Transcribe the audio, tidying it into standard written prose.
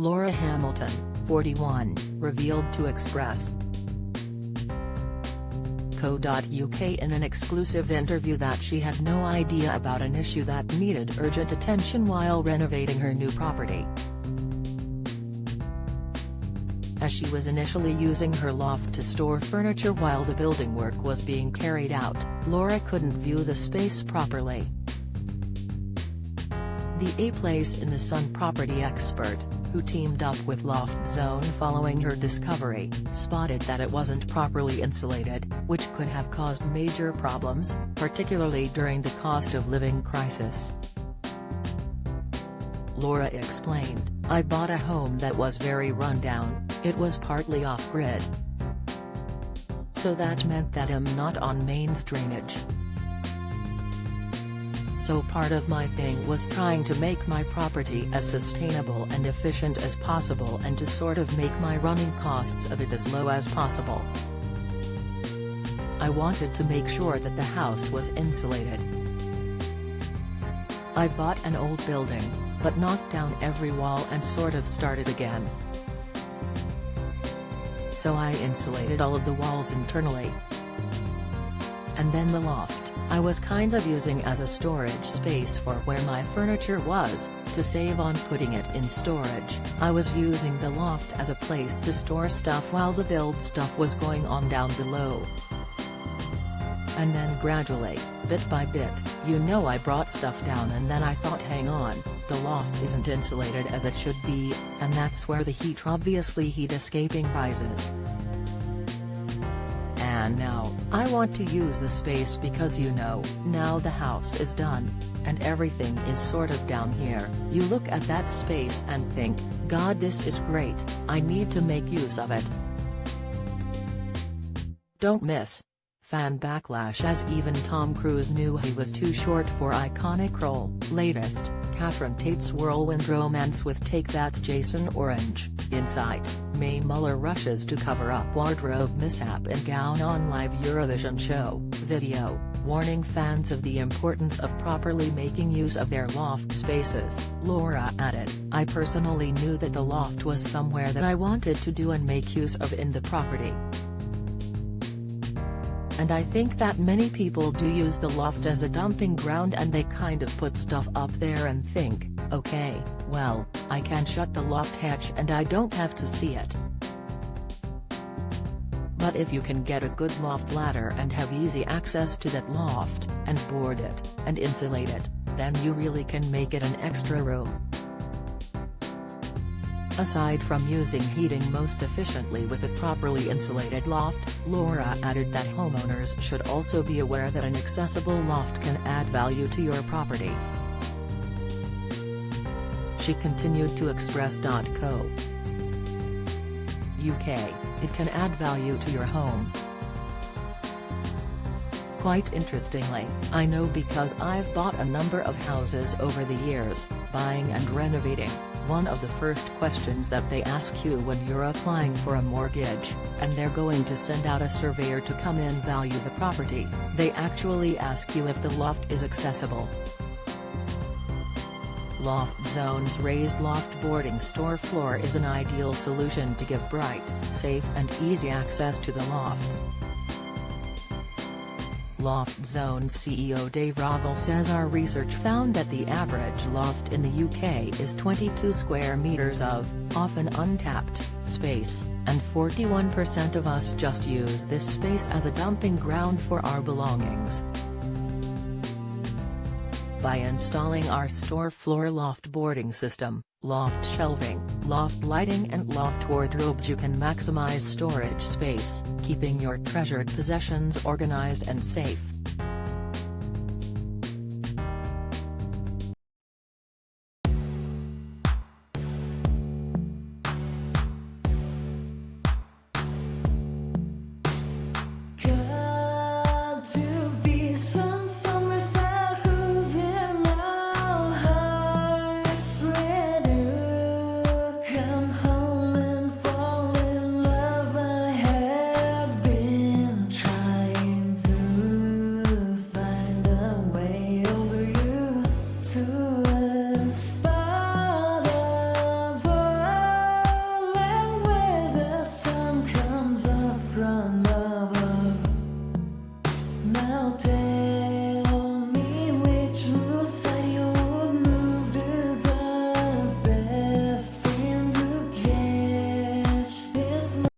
Laura Hamilton, 41, revealed to Express. Co.uk in an exclusive interview that she had no idea about an issue that needed urgent attention while renovating her new property. As she was initially using her loft to store furniture while the building work was being carried out, Laura couldn't view the space properly. The A Place in the Sun property expert, who teamed up with Loft Zone following her discovery, spotted that it wasn't properly insulated, which could have caused major problems, particularly during the cost of living crisis. Laura explained, "I bought a home that was very rundown, it was partly off-grid. So that meant that I'm not on mains drainage. So part of my thing was trying to make my property as sustainable and efficient as possible and to sort of make my running costs of it as low as possible. I wanted to make sure that the house was insulated. I bought an old building, but knocked down every wall and sort of started again. So I insulated all of the walls internally. And then the loft, I was kind of using as a storage space for where my furniture was, to save on putting it in storage. I was using the loft as a place to store stuff while the build stuff was going on down below. And then gradually, bit by bit, I brought stuff down and then I thought hang on, the loft isn't insulated as it should be, and that's where the heat escaping rises. And now, I want to use the space because now the house is done, and everything is sort of down here. You look at that space and think, God, this is great, I need to make use of it." Don't miss fan backlash as even Tom Cruise knew he was too short for iconic role. Latest, Catherine Tate's whirlwind romance with Take That's Jason Orange. Insight, May Muller rushes to cover up wardrobe mishap in gown on live Eurovision show. Video, warning fans of the importance of properly making use of their loft spaces. Laura added, "I personally knew that the loft was somewhere that I wanted to do and make use of in the property. And I think that many people do use the loft as a dumping ground and they kind of put stuff up there and think, okay, well, I can shut the loft hatch and I don't have to see it. But if you can get a good loft ladder and have easy access to that loft, and board it, and insulate it, then you really can make it an extra room." Aside from using heating most efficiently with a properly insulated loft, Laura added that homeowners should also be aware that an accessible loft can add value to your property. She continued to Express.co. UK, it can add value to your home. Quite interestingly, I know because I've bought a number of houses over the years, buying and renovating, one of the first questions that they ask you when you're applying for a mortgage, and they're going to send out a surveyor to come in value the property, they actually ask you if the loft is accessible. Loft Zone's raised loft boarding store floor is an ideal solution to give bright, safe and easy access to the loft. Loft Zone's CEO Dave Ravel says our research found that the average loft in the UK is 22 square meters of, often untapped, space, and 41% of us just use this space as a dumping ground for our belongings. By installing our store floor loft boarding system, loft shelving, loft lighting and loft wardrobes, you can maximize storage space, keeping your treasured possessions organized and safe. mama.